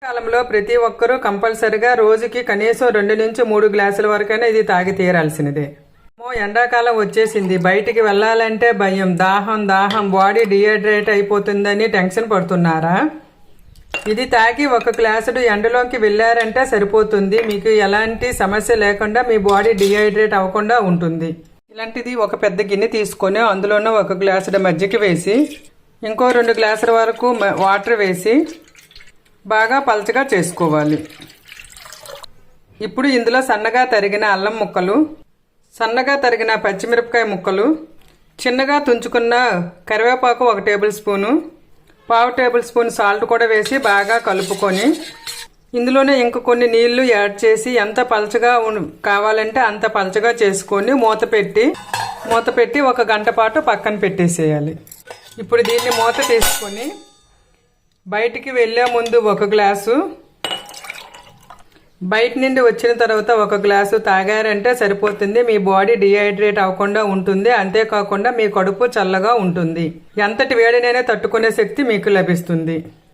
కాలంలో ప్రతి ఒక్కరూ కంపల్సరిగా రోజుకి కనీసం 2 నుంచి 3 గ్లాసుల వరకైనా ఇది తాగి తీరాల్సినదే. ఎండాకాలం వచ్చేసింది, బయటికి వెళ్ళాలంటే భయం, దాహం బాడీ డిహైడ్రేట్ అయిపోతుందని టెన్షన్ పడుతున్నారా? ఇది తాగి 1 గ్లాసుడు ఎండలోకి వెళ్ళారంటే సరిపోతుంది. మీకు ఎలాంటి సమస్య లేకుండా మీ బాడీ డిహైడ్రేట్ అవ్వకుండా ఉంటుంది. ఇలాంటిది ఒక పెద్ద గిన్నె తీసుకొని అందులోనే 1 గ్లాసుడు మజ్జిగ వేసి ఇంకో 2 గ్లాసుల వరకు వాటర్ వేసి బాగా పలచగా చేసుకోవాలి. ఇప్పుడు ఇందులో సన్నగా తరిగిన అల్లం ముక్కలు, సన్నగా తరిగిన పచ్చిమిరపకాయ ముక్కలు, చిన్నగా తుంచుకున్న కరివేపాకు 1 table spoon, 1/2 table spoon salt కూడా వేసి బాగా కలుపుకొని ఇందులోనే ఇంక కొన్ని నీళ్లు యాడ్ చేసి ఎంత పలచగా కావాలంటే అంత పలచగా చేసుకొని మూత పెట్టి 1 గంట పాటు పక్కన పెట్టేసేయాలి. ఇప్పుడు దీన్ని మూత తీసుకొని బయటికి వెళ్ళే ముందు 1 గ్లాసు, బయట నుండి వచ్చిన తర్వాత 1 గ్లాసు తాగారంటే సరిపోతుంది. మీ బాడీ డిహైడ్రేట్ అవ్వకుండా ఉంటుంది. అంతేకాకుండా మీ కడుపు చల్లగా ఉంటుంది. ఎంతటి వేడినైనా తట్టుకునే శక్తి మీకు లభిస్తుంది.